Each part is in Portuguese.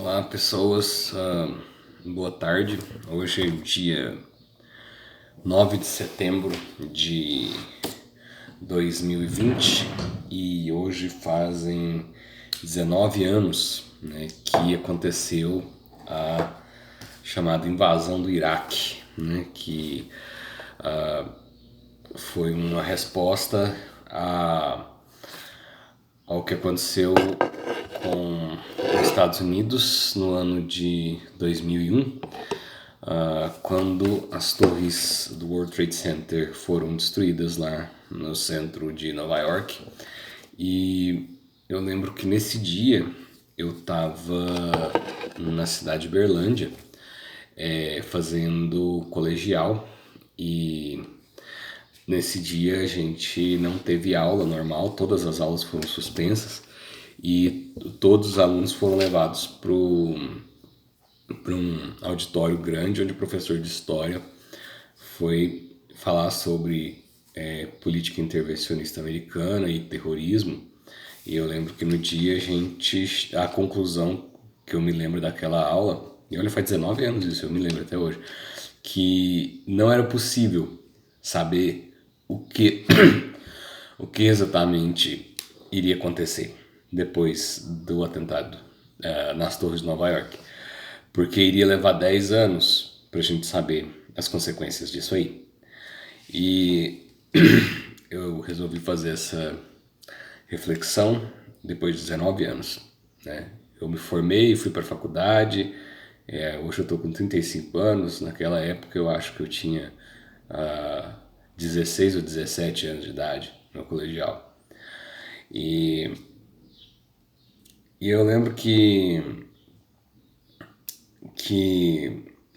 Olá, pessoas. Boa tarde. Hoje é dia 9 de setembro de 2020 e hoje fazem 19 anos, né, que aconteceu a chamada invasão do Iraque, né, que foi uma resposta ao que aconteceu com os Estados Unidos no ano de 2001, quando as torres do World Trade Center foram destruídas lá no centro de Nova York. E eu lembro que nesse dia eu estava na cidade de Berlândia, fazendo colegial, e nesse dia a gente não teve aula normal, todas as aulas foram suspensas e todos os alunos foram levados para um auditório grande onde o professor de história foi falar sobre política intervencionista americana e terrorismo. E eu lembro que no dia a conclusão que eu me lembro daquela aula, e olha, faz 19 anos isso, eu me lembro até hoje, que não era possível saber o que, o que exatamente iria acontecer depois do atentado nas torres de Nova York, porque iria levar 10 anos para a gente saber as consequências disso aí. E eu resolvi fazer essa reflexão depois de 19 anos, né? Eu me formei, fui para a faculdade, hoje eu estou com 35 anos, naquela época eu acho que eu tinha 16 ou 17 anos de idade no colegial. E eu lembro que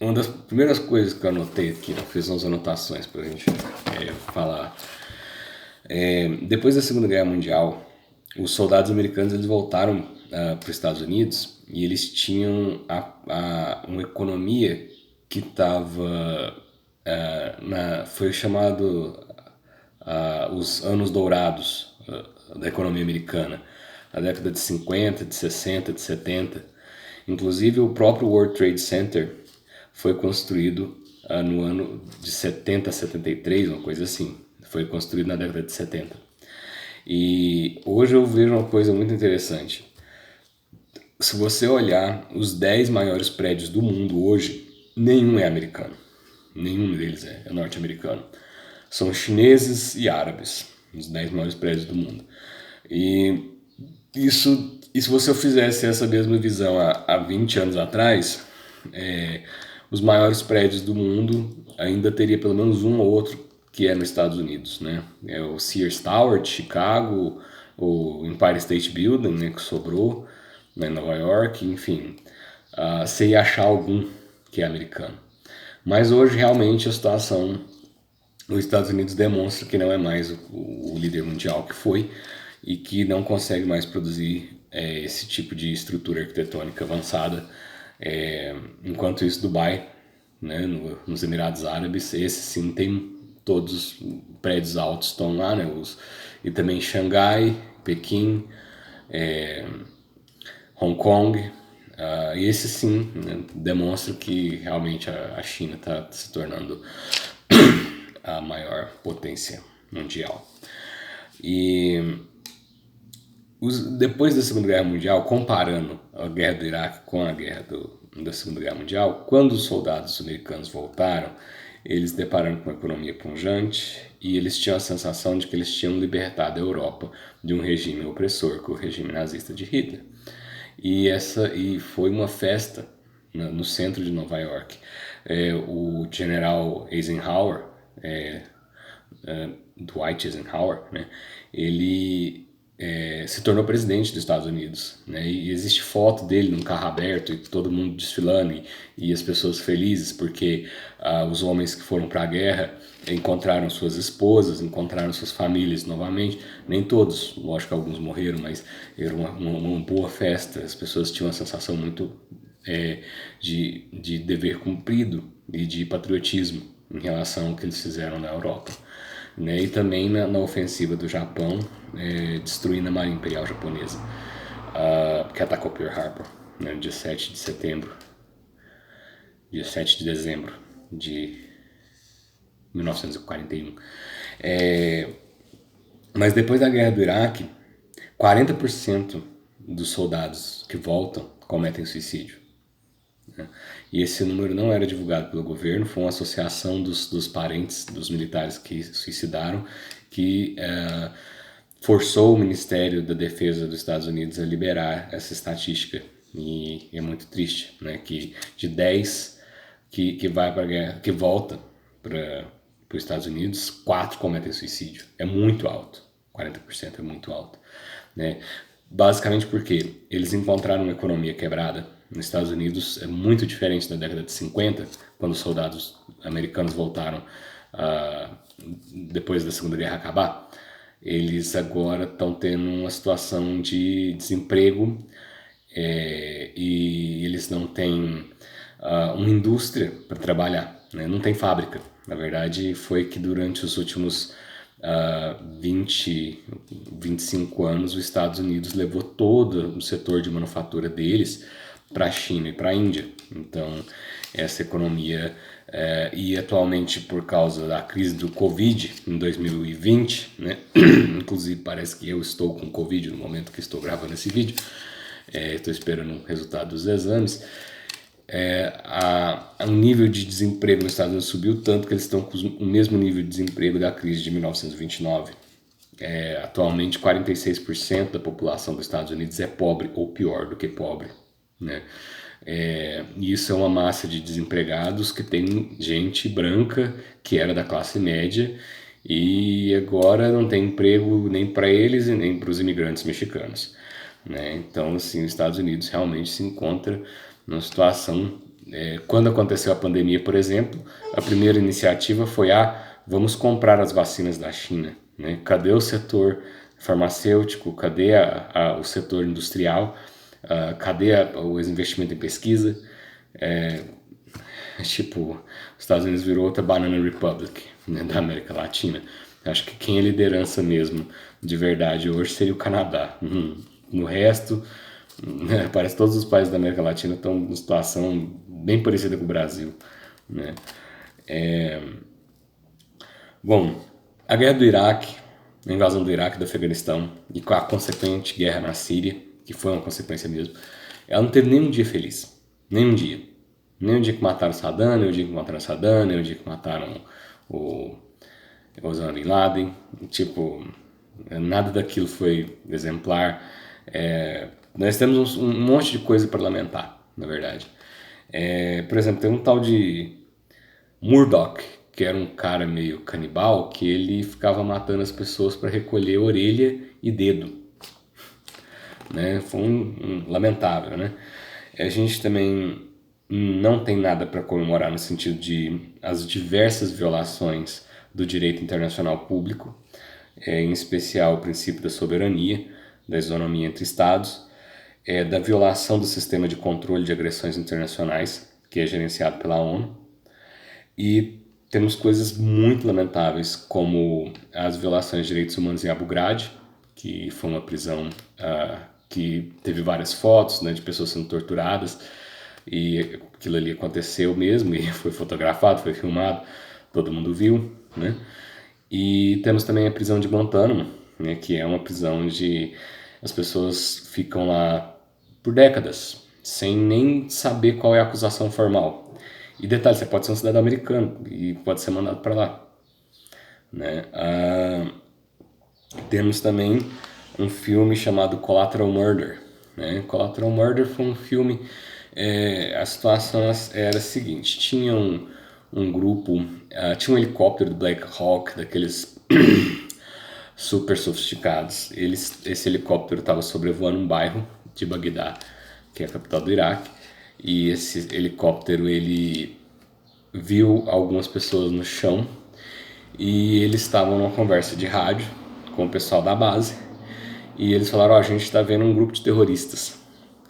uma das primeiras coisas que eu anotei aqui, eu fiz umas anotações pra gente falar. Depois da Segunda Guerra Mundial, os soldados americanos eles voltaram para os Estados Unidos e eles tinham uma economia que estava foi chamado os anos dourados da economia americana, na década de 50, de 60, de 70. Inclusive o próprio World Trade Center foi construído no ano de 70 a 73, uma coisa assim. Foi construído na década de 70. E hoje eu vejo uma coisa muito interessante. Se você olhar os 10 maiores prédios do mundo hoje, nenhum é americano. Nenhum deles é norte-americano. São chineses e árabes, os 10 maiores prédios do mundo. E se você fizesse essa mesma visão há 20 anos atrás, os maiores prédios do mundo ainda teria pelo menos um ou outro que é nos Estados Unidos, né? É o Sears Tower de Chicago, o Empire State Building, né, que sobrou, né, em Nova York, enfim. Você ia achar algum que é americano. Mas hoje realmente a situação os Estados Unidos demonstra que não é mais o líder mundial que foi e que não consegue mais produzir esse tipo de estrutura arquitetônica avançada. Enquanto isso, Dubai, né, nos Emirados Árabes, esse sim tem todos os prédios altos estão lá, né, e também Xangai, Pequim, Hong Kong. E esse sim, né, demonstra que realmente a China está se tornando a maior potência mundial. E depois da Segunda Guerra Mundial, comparando a guerra do Iraque com a guerra da Segunda Guerra Mundial, quando os soldados americanos voltaram, eles depararam com uma economia pujante e eles tinham a sensação de que eles tinham libertado a Europa de um regime opressor, que é o regime nazista de Hitler. E foi uma festa no centro de Nova York. O general Eisenhower, Dwight Eisenhower, né, ele se tornou presidente dos Estados Unidos, né, e existe foto dele num carro aberto e todo mundo desfilando e as pessoas felizes porque os homens que foram para a guerra encontraram suas esposas, encontraram suas famílias novamente. Nem todos, lógico que alguns morreram, mas era uma boa festa. As pessoas tinham uma sensação muito de dever cumprido e de patriotismo em relação ao que eles fizeram na Europa. Né, e também na ofensiva do Japão, destruindo a Marinha Imperial Japonesa, que atacou Pearl Harbor. né, dia 7 de setembro, dia 7 de dezembro de 1941. Mas depois da guerra do Iraque, 40% dos soldados que voltam cometem suicídio. E esse número não era divulgado pelo governo, foi uma associação dos parentes dos militares que se suicidaram que forçou o Ministério da Defesa dos Estados Unidos a liberar essa estatística. E é muito triste, né, que de 10 que vai para a guerra, que volta para os Estados Unidos, 4 cometem suicídio. É muito alto, 40% é muito alto, né? Basicamente porque eles encontraram uma economia quebrada. Nos Estados Unidos é muito diferente da década de 50, quando os soldados americanos voltaram depois da Segunda Guerra acabar. Eles agora estão tendo uma situação de desemprego e eles não têm uma indústria para trabalhar, né? Não tem fábrica. Na verdade, foi que durante os últimos 25 anos, os Estados Unidos levou todo o setor de manufatura deles para a China e para a Índia. Então, essa economia, e atualmente por causa da crise do Covid em 2020, né? Inclusive parece que eu estou com Covid no momento que estou gravando esse vídeo, estou esperando o resultado dos exames. O nível de desemprego nos Estados Unidos subiu tanto que eles estão com o mesmo nível de desemprego da crise de 1929. Atualmente, 46% da população dos Estados Unidos é pobre ou pior do que pobre, né? E isso é uma massa de desempregados que tem gente branca que era da classe média e agora não tem emprego nem para eles e nem para os imigrantes mexicanos, né? Então, assim, os Estados Unidos realmente se encontra numa situação... quando aconteceu a pandemia, por exemplo, a primeira iniciativa foi vamos comprar as vacinas da China, né? Cadê o setor farmacêutico? Cadê o setor industrial? Cadê o investimento em pesquisa? Tipo, os Estados Unidos virou outra Banana Republic, né, da América Latina. Acho que quem é liderança mesmo, de verdade, hoje seria o Canadá. No resto, né, parece que todos os países da América Latina estão numa situação bem parecida com o Brasil, né? Bom, a guerra do Iraque, a invasão do Iraque e do Afeganistão e com a consequente guerra na Síria, que foi uma consequência mesmo, ela não teve nenhum dia feliz. Nenhum dia. Nem o dia que mataram Saddam, nem o dia que mataram Saddam, nem o dia que mataram o Osama Bin Laden. Tipo, nada daquilo foi exemplar. Nós temos um monte de coisa para lamentar, na verdade. Por exemplo, tem um tal de Murdoch, que era um cara meio canibal, que ele ficava matando as pessoas para recolher orelha e dedo, né? Foi lamentável, né? A gente também não tem nada para comemorar no sentido de as diversas violações do direito internacional público, em especial o princípio da soberania, da isonomia entre Estados, da violação do sistema de controle de agressões internacionais, que é gerenciado pela ONU, e temos coisas muito lamentáveis, como as violações de direitos humanos em Abu Ghraib, que foi uma prisão que teve várias fotos, né, de pessoas sendo torturadas, e aquilo ali aconteceu mesmo, e foi fotografado, foi filmado, todo mundo viu, né? E temos também a prisão de Guantánamo, né, que é uma prisão onde as pessoas ficam lá por décadas, sem nem saber qual é a acusação formal. E detalhe, você pode ser um cidadão americano e pode ser mandado para lá, né? Temos também um filme chamado Collateral Murder, né? Collateral Murder foi um filme... a situação era a seguinte: tinha um grupo, tinha um helicóptero do Black Hawk, daqueles super sofisticados. Esse helicóptero estava sobrevoando um bairro de Bagdá, que é a capital do Iraque, e esse helicóptero ele viu algumas pessoas no chão e eles estavam numa conversa de rádio com o pessoal da base e eles falaram: a gente está vendo um grupo de terroristas,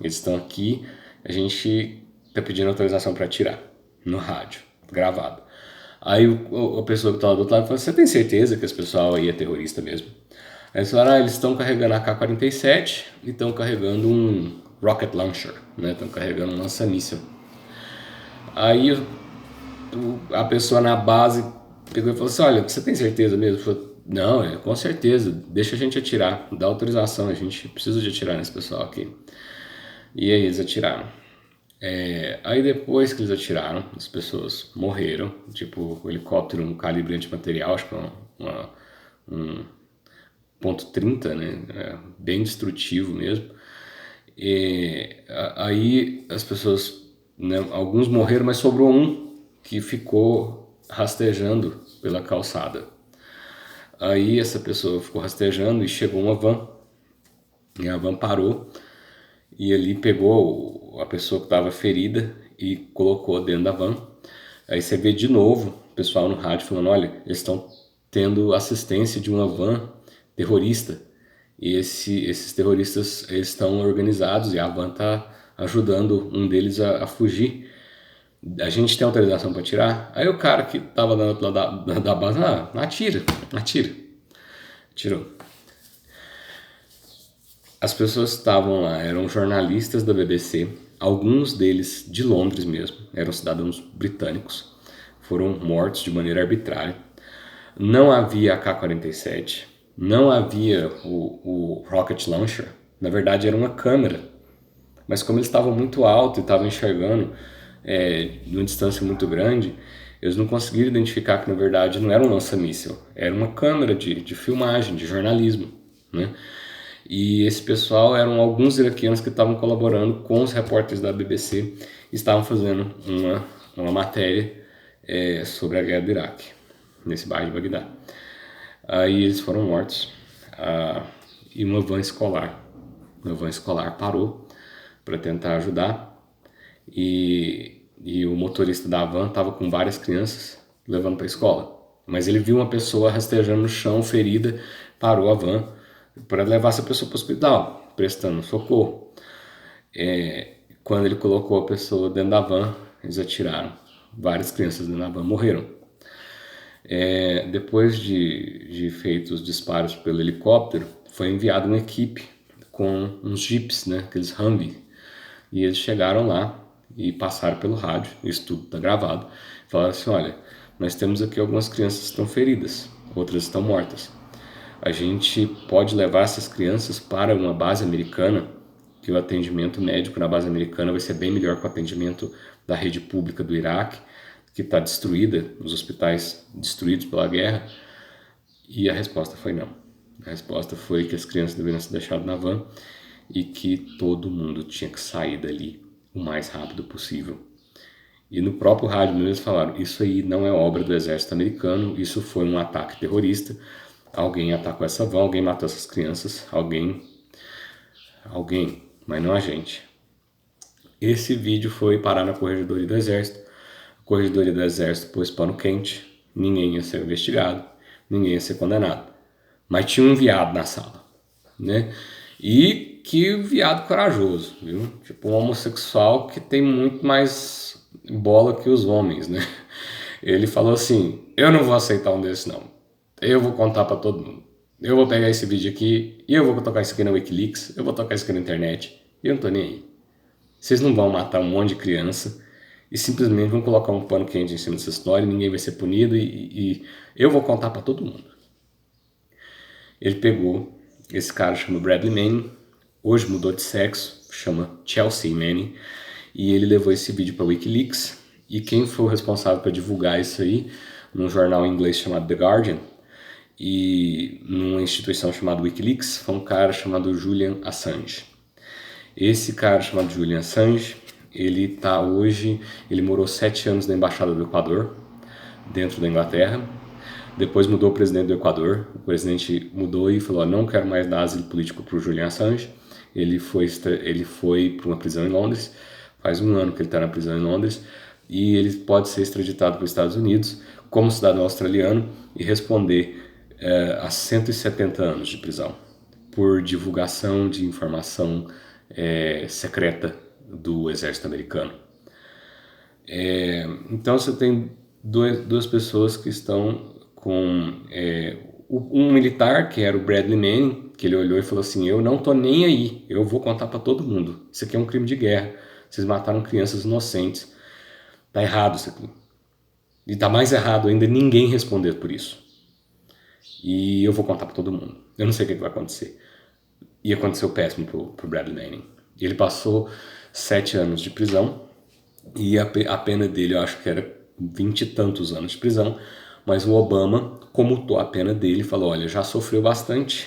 eles estão aqui, a gente está pedindo autorização para atirar, no rádio, gravado. Aí a pessoa que estava do outro lado falou: você tem certeza que esse pessoal aí é terrorista mesmo? Aí eles falaram: eles estão carregando a AK-47 e estão carregando rocket launcher, né? Estão carregando um lança-míssil. Aí a pessoa na base pegou e falou assim, olha, você tem certeza mesmo? Eu falei, não, com certeza, deixa a gente atirar, dá autorização, a gente precisa de atirar nesse pessoal aqui. E aí eles atiraram. Aí depois que eles atiraram, as pessoas morreram, tipo, o helicóptero, um calibre antimaterial, acho que um .30, né, bem destrutivo mesmo. E aí as pessoas, né, alguns morreram, mas sobrou um que ficou rastejando pela calçada. Aí essa pessoa ficou rastejando e chegou uma van, e a van parou, e ali pegou a pessoa que estava ferida e colocou dentro da van. Aí você vê de novo o pessoal no rádio falando, olha, eles estão tendo assistência de uma van terrorista, e esses terroristas eles estão organizados e a van está ajudando um deles a fugir. A gente tem autorização para atirar? Aí o cara que estava do outro lado da base, atira. Atirou. As pessoas que estavam lá eram jornalistas da BBC, alguns deles de Londres mesmo, eram cidadãos britânicos, foram mortos de maneira arbitrária. Não havia AK-47, não havia o rocket launcher, na verdade era uma câmera, mas como eles estavam muito alto e estavam enxergando numa distância muito grande, eles não conseguiram identificar que na verdade não era um lança-míssil, era uma câmera de filmagem, de jornalismo, né? E esse pessoal eram alguns iraquianos que estavam colaborando com os repórteres da BBC e estavam fazendo uma matéria sobre a guerra do Iraque, nesse bairro de Bagdá. Aí eles foram mortos e uma van escolar parou para tentar ajudar e o motorista da van estava com várias crianças levando para a escola, mas ele viu uma pessoa rastejando no chão, ferida, parou a van para levar essa pessoa para o hospital, prestando socorro. Quando ele colocou a pessoa dentro da van, eles atiraram. Várias crianças dentro da van morreram. Depois de feitos os disparos pelo helicóptero, foi enviada uma equipe com uns jeeps, né, aqueles Humvee, e eles chegaram lá e passaram pelo rádio, isso tudo está gravado, falaram assim, olha, nós temos aqui algumas crianças que estão feridas, outras estão mortas. A gente pode levar essas crianças para uma base americana, que o atendimento médico na base americana vai ser bem melhor que o atendimento da rede pública do Iraque, que está destruída, os hospitais destruídos pela guerra. E a resposta foi não. A resposta foi que as crianças deveriam ser deixadas na van e que todo mundo tinha que sair dali o mais rápido possível. E no próprio rádio eles falaram, isso aí não é obra do exército americano, isso foi um ataque terrorista, alguém atacou essa van, alguém matou essas crianças, alguém, mas não a gente. Esse vídeo foi parar na corregedoria do exército, a corregedoria do exército pôs pano quente, ninguém ia ser investigado, ninguém ia ser condenado. Mas tinha um viado na sala, né? E que viado corajoso, viu? Tipo um homossexual que tem muito mais bola que os homens, né? Ele falou assim, eu não vou aceitar um desses não. Eu vou contar pra todo mundo. Eu vou pegar esse vídeo aqui e eu vou tocar isso aqui na Wikileaks, eu vou tocar isso aqui na internet e eu não tô nem aí. Vocês não vão matar um monte de criança e simplesmente vão colocar um pano quente em cima dessa história, ninguém vai ser punido e eu vou contar pra todo mundo. Ele pegou, esse cara chama Bradley Manning, hoje mudou de sexo, chama Chelsea Manning, e ele levou esse vídeo para Wikileaks, e quem foi o responsável para divulgar isso aí, num jornal em inglês chamado The Guardian, e numa instituição chamada Wikileaks, foi um cara chamado Julian Assange. Esse cara chamado Julian Assange, ele morou 7 anos na Embaixada do Equador, dentro da Inglaterra. Depois mudou o presidente do Equador, o presidente mudou e falou, não quero mais dar asilo político para o Julian Assange. Ele foi para uma prisão em Londres, faz 1 ano que ele está na prisão em Londres, e ele pode ser extraditado para os Estados Unidos como cidadão australiano e responder a 170 anos de prisão por divulgação de informação secreta do exército americano. Então você tem duas pessoas que estão com Um militar, que era o Bradley Manning, que ele olhou e falou assim, eu não tô nem aí, eu vou contar para todo mundo. Isso aqui é um crime de guerra. Vocês mataram crianças inocentes. Tá errado isso aqui. E tá mais errado ainda ninguém responder por isso. E eu vou contar para todo mundo. Eu não sei o que vai acontecer. E aconteceu péssimo pro Bradley Manning. Ele passou 7 anos de prisão. E a pena dele, eu acho que era 20 e tantos anos de prisão. Mas o Obama comutou a pena dele e falou, olha, já sofreu bastante.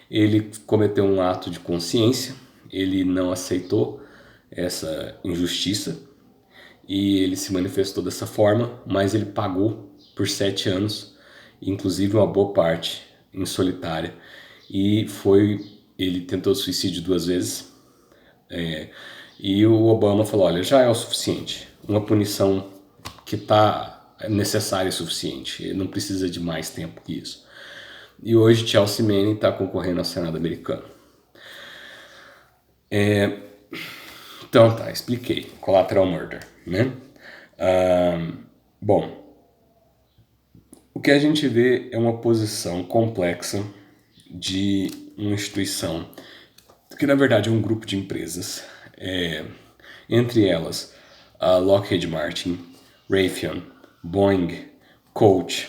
Ele cometeu um ato de consciência. Ele não aceitou essa injustiça. E ele se manifestou dessa forma, mas ele pagou por 7 anos, inclusive uma boa parte em solitária. E ele tentou suicídio 2 vezes. E o Obama falou, olha, já é o suficiente. Uma punição que está necessária e suficiente. Ele não precisa de mais tempo que isso. E hoje Chelsea Manning está concorrendo ao Senado americano. Então tá, expliquei. Collateral murder, né? Bom, o que a gente vê é uma posição complexa de uma instituição que na verdade é um grupo de empresas, entre elas a Lockheed Martin, Raytheon, Boeing, Coach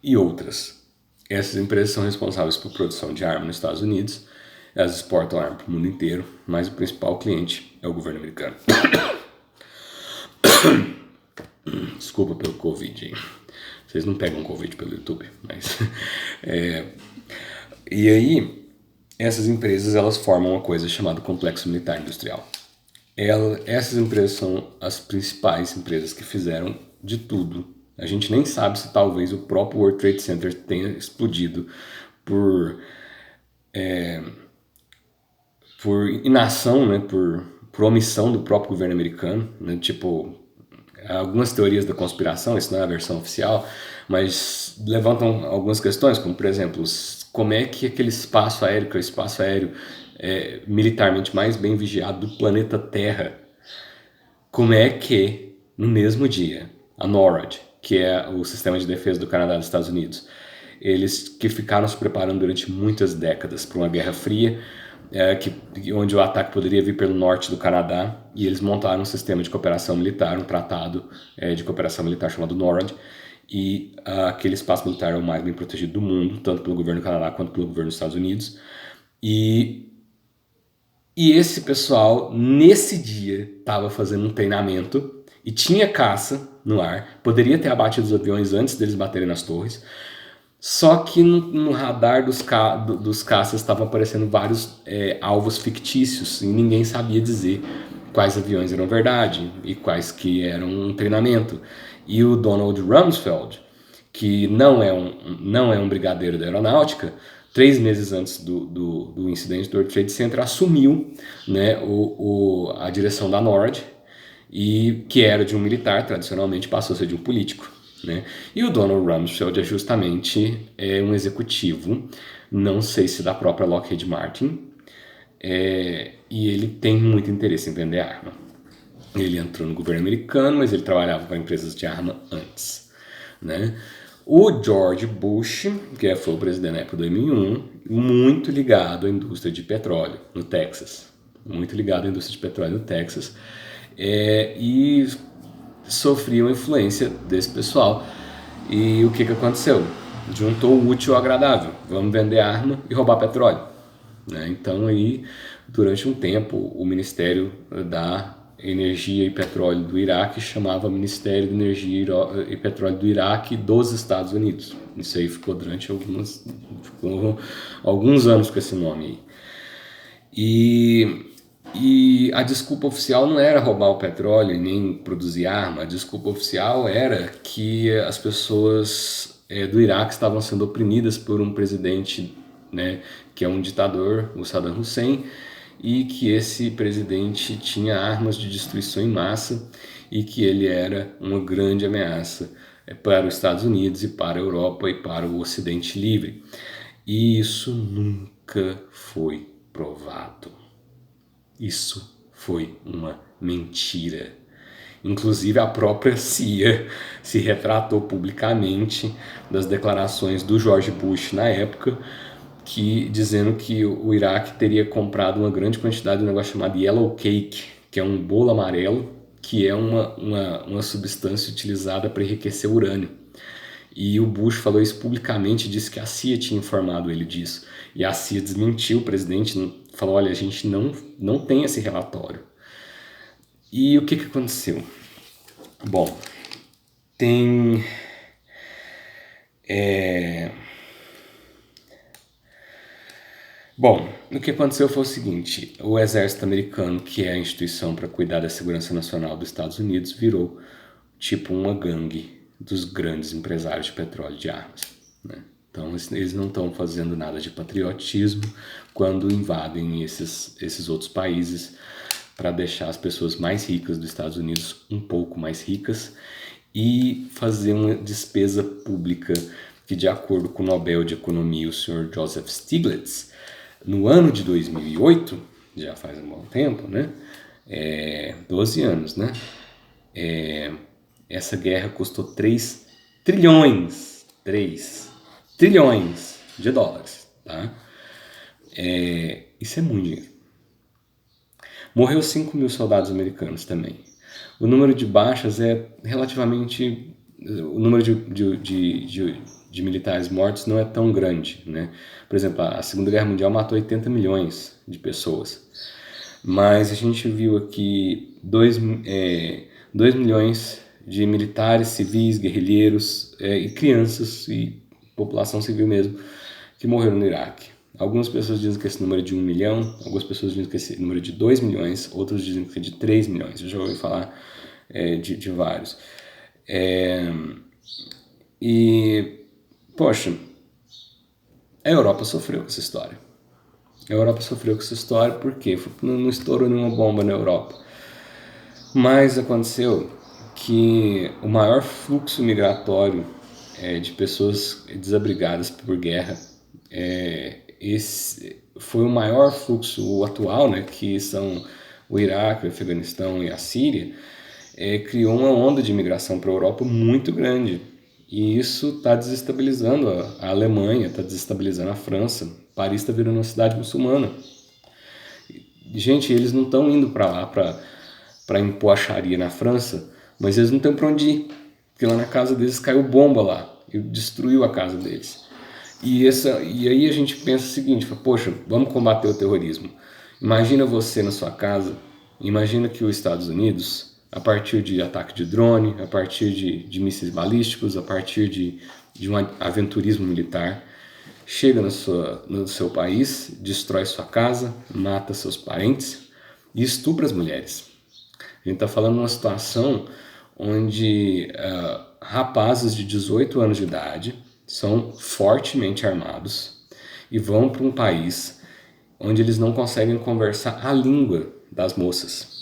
e outras. Essas empresas são responsáveis por produção de arma nos Estados Unidos, elas exportam arma para o mundo inteiro, mas o principal cliente é o governo americano. Desculpa pelo Covid, hein? Vocês não pegam Covid pelo YouTube, mas... E aí, essas empresas, elas formam uma coisa chamada Complexo Militar Industrial. Essas empresas são as principais empresas que fizeram de tudo. A gente nem sabe se talvez o próprio World Trade Center tenha explodido por inação, né, por omissão do próprio governo americano, né, tipo, algumas teorias da conspiração, isso não é a versão oficial, mas levantam algumas questões, como por exemplo, como é que aquele espaço aéreo, que é o espaço aéreo militarmente mais bem vigiado do planeta Terra, como é que no mesmo dia a NORAD, que é o sistema de defesa do Canadá e dos Estados Unidos, eles que ficaram se preparando durante muitas décadas para uma guerra fria, onde o ataque poderia vir pelo norte do Canadá, e eles montaram um sistema de cooperação militar, um tratado de cooperação militar chamado NORAD, e aquele espaço militar é o mais bem protegido do mundo, tanto pelo governo do Canadá quanto pelo governo dos Estados Unidos. E esse pessoal, nesse dia, estava fazendo um treinamento e tinha caça no ar, poderia ter abatido os aviões antes deles baterem nas torres, só que no radar dos caças estavam aparecendo vários alvos fictícios e ninguém sabia dizer quais aviões eram verdade e quais que eram um treinamento. E o Donald Rumsfeld, que não é um brigadeiro da aeronáutica, 3 meses antes do incidente do World Trade Center, assumiu, né, a direção da NORAD, e que era de um militar, tradicionalmente passou a ser de um político. Né? E o Donald Rumsfeld é justamente um executivo, não sei se da própria Lockheed Martin, e ele tem muito interesse em vender arma. Ele entrou no governo americano, mas ele trabalhava para empresas de arma antes. Né? O George Bush, que foi o presidente na época de 2001, muito ligado à indústria de petróleo no Texas. Muito ligado à indústria de petróleo no Texas. E sofriam influência desse pessoal. E o que aconteceu? Juntou o útil ao agradável. Vamos vender arma e roubar petróleo. Né? Então aí, durante um tempo, o Ministério da Energia e Petróleo do Iraque chamava Ministério de Energia e Petróleo do Iraque dos Estados Unidos. Isso aí ficou durante alguns anos com esse nome aí. E a desculpa oficial não era roubar o petróleo e nem produzir arma. A desculpa oficial era que as pessoas do Iraque estavam sendo oprimidas por um presidente, né, que é um ditador, o Saddam Hussein, e que esse presidente tinha armas de destruição em massa e que ele era uma grande ameaça para os Estados Unidos e para a Europa e para o Ocidente livre. E isso nunca foi provado. Isso foi uma mentira. Inclusive a própria CIA se retratou publicamente das declarações do George Bush na época, dizendo que o Iraque teria comprado uma grande quantidade de um negócio chamado Yellow Cake, que é um bolo amarelo, que é uma substância utilizada para enriquecer urânio. E o Bush falou isso publicamente, disse que a CIA tinha informado ele disso. E a CIA desmentiu, o presidente falou, olha, a gente não tem esse relatório. E o que aconteceu? Bom, tem... Bom, o que aconteceu foi o seguinte, o exército americano, que é a instituição para cuidar da segurança nacional dos Estados Unidos, virou tipo uma gangue dos grandes empresários de petróleo e de armas, né? Então eles não estão fazendo nada de patriotismo quando invadem esses outros países para deixar as pessoas mais ricas dos Estados Unidos um pouco mais ricas e fazer uma despesa pública que, de acordo com o Nobel de Economia, o Sr. Joseph Stiglitz, no ano de 2008, já faz um bom tempo, né? 12 anos, né? Essa guerra custou 3 trilhões de dólares, tá? Isso é muito dinheiro. Morreu 5 mil soldados americanos também. O número de baixas é relativamente... O número de militares mortos não é tão grande, né? Por exemplo, a Segunda Guerra Mundial matou 80 milhões de pessoas. Mas a gente viu aqui 2 milhões de militares, civis, guerrilheiros e crianças e população civil mesmo que morreram no Iraque. Algumas pessoas dizem que esse número é de 1 milhão, algumas pessoas dizem que esse número é de 2 milhões, outros dizem que é de 3 milhões. Eu já ouvi falar de vários. Poxa, a Europa sofreu com essa história. A Europa sofreu com essa história porque não estourou nenhuma bomba na Europa. Mas aconteceu que o maior fluxo migratório de pessoas desabrigadas por guerra, esse foi o maior fluxo atual, né, que são o Iraque, o Afeganistão e a Síria, criou uma onda de imigração para a Europa muito grande. E isso está desestabilizando a Alemanha, está desestabilizando a França. Paris está virando uma cidade muçulmana. Gente, eles não estão indo para lá para impor a Sharia na França, mas eles não têm para onde ir, porque lá na casa deles caiu bomba lá e destruiu a casa deles. E aí a gente pensa o seguinte, poxa, vamos combater o terrorismo. Imagina você na sua casa, imagina que os Estados Unidos, a partir de ataque de drone, a partir de mísseis balísticos, a partir de um aventurismo militar, chega no seu país, destrói sua casa, mata seus parentes e estupra as mulheres. A gente está falando de uma situação onde rapazes de 18 anos de idade são fortemente armados e vão para um país onde eles não conseguem conversar a língua das moças.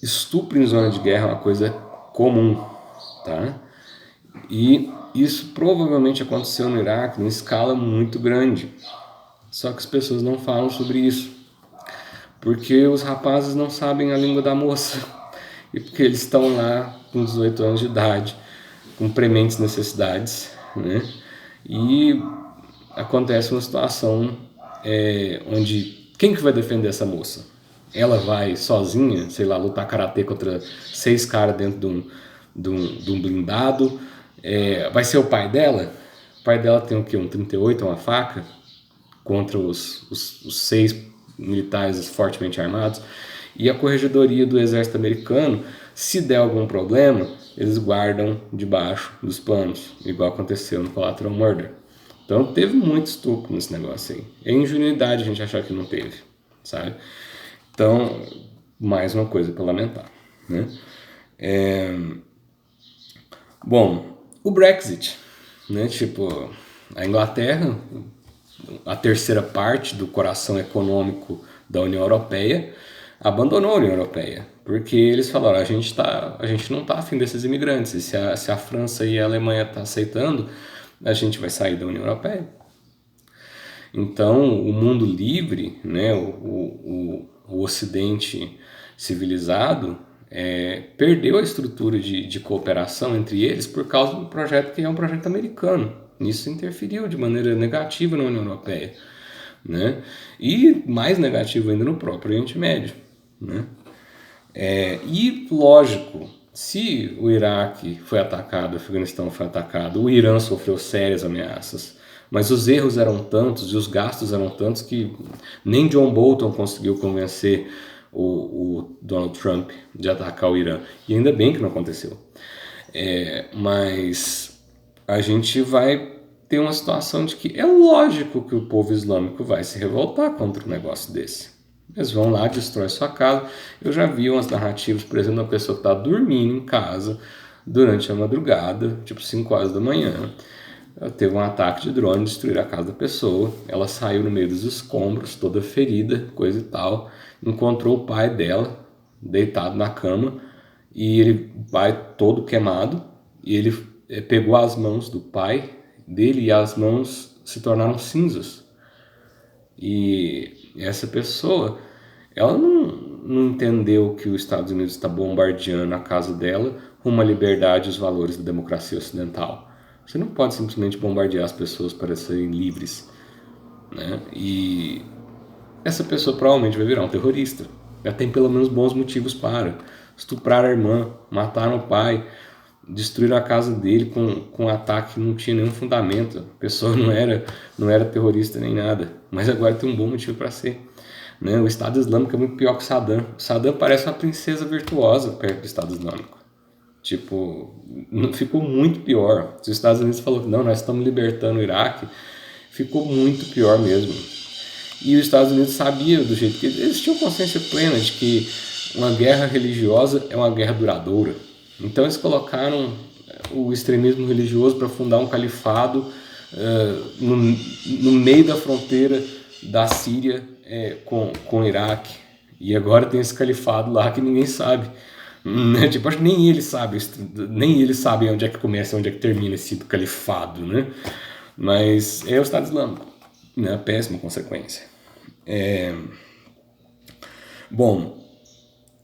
Estupro em zona de guerra é uma coisa comum, tá? E isso provavelmente aconteceu no Iraque em escala muito grande. Só que as pessoas não falam sobre isso, porque os rapazes não sabem a língua da moça e porque eles estão lá com 18 anos de idade, com prementes necessidades, né? E acontece uma situação onde quem que vai defender essa moça? Ela vai sozinha, sei lá, lutar karatê contra 6 caras dentro de um blindado? Vai ser o pai dela? O pai dela tem o quê? Um 38, uma faca? Contra os 6 militares fortemente armados? E a corregedoria do exército americano, se der algum problema, eles guardam debaixo dos panos, igual aconteceu no Collateral Murder. Então teve muito estupro nesse negócio aí. É ingenuidade a gente achar que não teve, sabe? Então, mais uma coisa para lamentar, né? Bom, o Brexit, né? Tipo, a Inglaterra, a terceira parte do coração econômico da União Europeia, abandonou a União Europeia, porque eles falaram, a gente não está afim desses imigrantes, e se a França e a Alemanha estão aceitando, a gente vai sair da União Europeia. Então, o mundo livre, né, o Ocidente civilizado, perdeu a estrutura de cooperação entre eles por causa do projeto que é um projeto americano. Isso interferiu de maneira negativa na União Europeia, né? E mais negativo ainda no próprio Oriente Médio, né? E lógico, se o Iraque foi atacado, o Afeganistão foi atacado, o Irã sofreu sérias ameaças, mas os erros eram tantos e os gastos eram tantos que nem John Bolton conseguiu convencer o Donald Trump de atacar o Irã. E ainda bem que não aconteceu. Mas a gente vai ter uma situação de que é lógico que o povo islâmico vai se revoltar contra um negócio desse. Eles vão lá, destrói sua casa. Eu já vi umas narrativas, por exemplo, de uma pessoa que está dormindo em casa durante a madrugada, tipo 5 horas da manhã. Teve um ataque de drone, destruir a casa da pessoa. Ela saiu no meio dos escombros, toda ferida, coisa e tal. Encontrou o pai dela deitado na cama e o pai todo queimado. E ele pegou as mãos do pai dele e as mãos se tornaram cinzas. E essa pessoa, ela não entendeu que os Estados Unidos está bombardeando a casa dela rumo à liberdade e os valores da democracia ocidental. Você não pode simplesmente bombardear as pessoas para serem livres, né? E essa pessoa provavelmente vai virar um terrorista. Ela tem pelo menos bons motivos para estuprar a irmã, matar o pai, destruir a casa dele com um ataque que não tinha nenhum fundamento. A pessoa não era terrorista nem nada, mas agora tem um bom motivo para ser, né? O Estado Islâmico é muito pior que o Saddam. O Saddam parece uma princesa virtuosa perto do Estado Islâmico. Tipo, ficou muito pior. Os Estados Unidos falou que não, nós estamos libertando o Iraque, ficou muito pior mesmo. E os Estados Unidos sabiam do jeito que eles tinham consciência plena de que uma guerra religiosa é uma guerra duradoura. Então eles colocaram o extremismo religioso para fundar um califado no meio da fronteira da Síria com o Iraque. E agora tem esse califado lá que ninguém sabe. Tipo, acho que nem eles sabem onde é que começa e onde é que termina esse califado, né? Mas é o Estado Islâmico, né? Péssima consequência. Bom,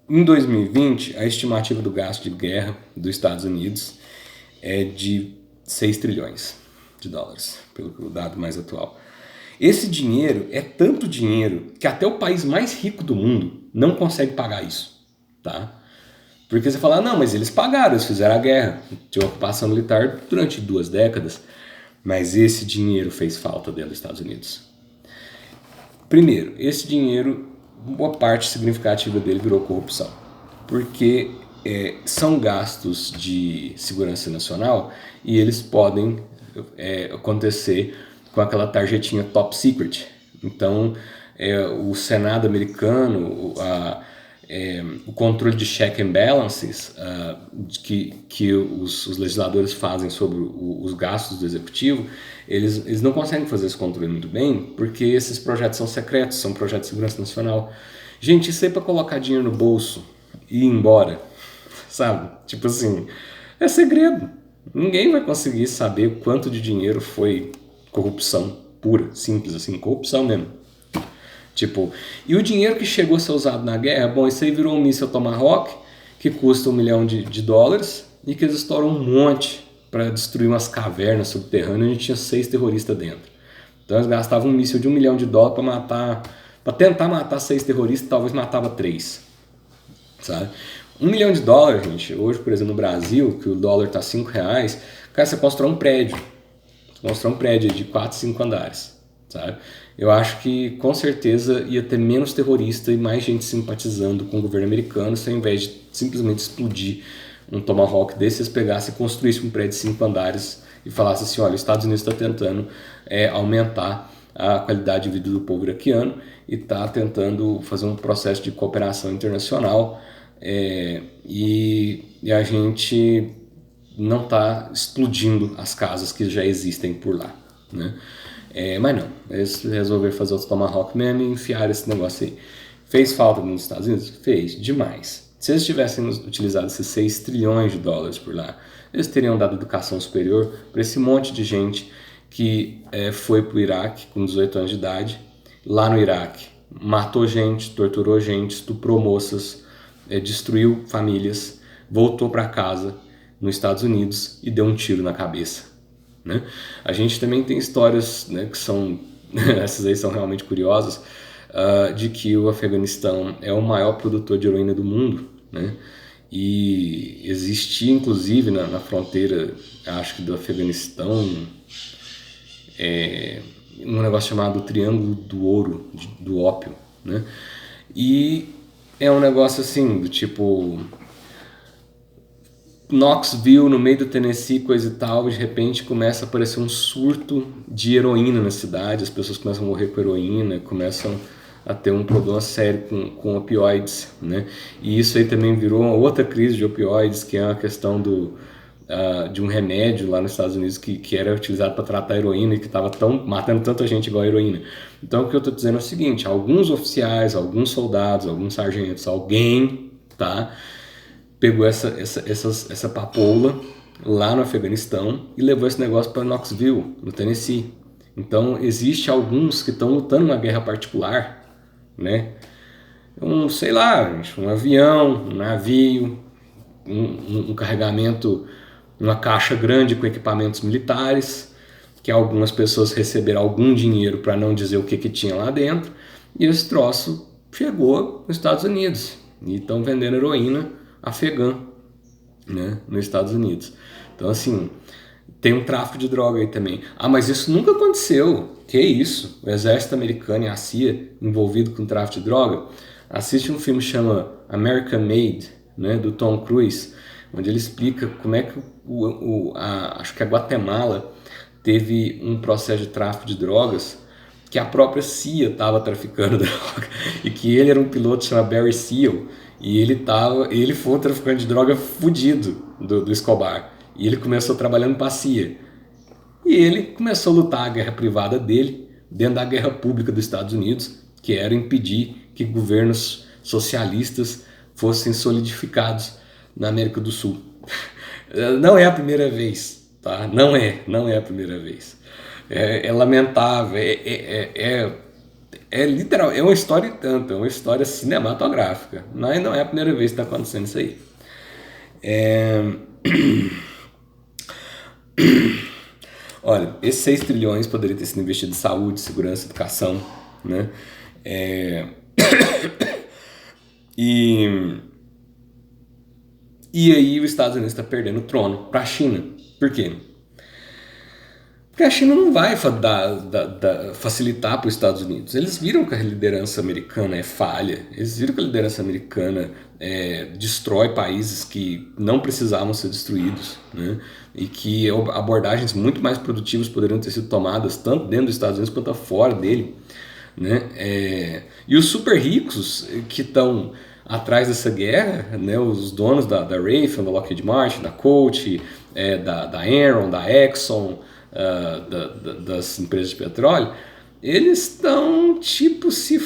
em 2020, a estimativa do gasto de guerra dos Estados Unidos é de 6 trilhões de dólares, pelo dado mais atual. Esse dinheiro é tanto dinheiro que até o país mais rico do mundo não consegue pagar isso, tá? Porque você fala, não, mas eles pagaram, eles fizeram a guerra, tinha ocupação militar durante 2 décadas, mas esse dinheiro fez falta dentro dos Estados Unidos. Primeiro, esse dinheiro, boa parte significativa dele virou corrupção, porque são gastos de segurança nacional e eles podem acontecer com aquela tarjetinha top secret. Então, o Senado americano, o controle de check and balances que os legisladores fazem sobre os gastos do executivo, eles não conseguem fazer esse controle muito bem, porque esses projetos são secretos, são projetos de segurança nacional. Gente, isso aí para colocar dinheiro no bolso e ir embora, sabe? Tipo assim, é segredo. Ninguém vai conseguir saber quanto de dinheiro foi corrupção pura, simples assim, corrupção mesmo. Tipo, e o dinheiro que chegou a ser usado na guerra, bom, isso aí virou um míssil Tomahawk, que custa $1 milhão e que eles estouram um monte para destruir umas cavernas subterrâneas onde tinha 6 terroristas dentro. Então eles gastavam um míssil de $1 milhão para tentar matar 6 terroristas, talvez matava 3, sabe? $1 milhão, gente, hoje, por exemplo, no Brasil, que o dólar tá R$5, cara, você constrói um prédio. Você constrói um prédio de 4, 5 andares, sabe? Eu acho que com certeza ia ter menos terrorista e mais gente simpatizando com o governo americano se ao invés de simplesmente explodir um Tomahawk desse, eles pegassem e construíssem um prédio de 5 andares e falassem assim, olha, os Estados Unidos está tentando aumentar a qualidade de vida do povo iraquiano e está tentando fazer um processo de cooperação internacional e a gente não está explodindo as casas que já existem por lá, né? Mas não, eles resolveram fazer outro Tomahawk mesmo e enfiaram esse negócio aí. Fez falta nos Estados Unidos? Fez, demais. Se eles tivessem utilizado esses 6 trilhões de dólares por lá, eles teriam dado educação superior para esse monte de gente que foi para o Iraque com 18 anos de idade, lá no Iraque, matou gente, torturou gente, estuprou moças, destruiu famílias, voltou para casa nos Estados Unidos e deu um tiro na cabeça, né? A gente também tem histórias, né, que são essas aí são realmente curiosas, de que o Afeganistão é o maior produtor de heroína do mundo, né? E existia inclusive na fronteira, acho que do Afeganistão, um negócio chamado Triângulo do Ouro, do ópio, né? E é um negócio assim, do tipo Knoxville, no meio do Tennessee, coisa e tal, de repente começa a aparecer um surto de heroína na cidade, as pessoas começam a morrer com heroína, começam a ter um problema sério com opioides, né? E isso aí também virou uma outra crise de opioides, que é a questão de um remédio lá nos Estados Unidos que era utilizado para tratar a heroína e que estava matando tanta gente igual a heroína. Então o que eu estou dizendo é o seguinte, alguns oficiais, alguns soldados, alguns sargentos, alguém, tá, pegou essa papoula lá no Afeganistão e levou esse negócio para Knoxville, no Tennessee. Então existe alguns que estão lutando uma guerra particular, né? Sei lá, um avião, um navio, um carregamento, uma caixa grande com equipamentos militares, que algumas pessoas receberam algum dinheiro para não dizer o que tinha lá dentro, e esse troço chegou nos Estados Unidos e estão vendendo heroína afegã, né, nos Estados Unidos. Então assim, tem um tráfico de droga aí também. Ah, mas isso nunca aconteceu. Que isso? O exército americano e a CIA envolvido com tráfico de droga? Assiste um filme que chama American Made, né, do Tom Cruise, onde ele explica como é que acho que a Guatemala teve um processo de tráfico de drogas que a própria CIA estava traficando droga e que ele era um piloto chamado Barry Seal e ele foi um traficante de droga fudido do Escobar e ele começou trabalhando para a CIA e ele começou a lutar a guerra privada dele dentro da guerra pública dos Estados Unidos, que era impedir que governos socialistas fossem solidificados na América do Sul. Não é a primeira vez, tá? Não é a primeira vez. É lamentável, literal, é uma história e tanto, é uma história cinematográfica, mas não é a primeira vez que está acontecendo isso aí. Olha, esses 6 trilhões poderiam ter sido investidos em saúde, segurança, educação, né? E aí os Estados Unidos está perdendo o trono para a China. Por quê? Porque a China não vai facilitar para os Estados Unidos. Eles viram que a liderança americana é falha. Eles viram que a liderança americana destrói países que não precisavam ser destruídos, né? E que abordagens muito mais produtivas poderiam ter sido tomadas tanto dentro dos Estados Unidos quanto fora dele, né? E os super ricos que estão atrás dessa guerra, né? Os donos da Raytheon, da Lockheed Martin, da Colt, da Enron, da Exxon, das empresas de petróleo, eles estão tipo se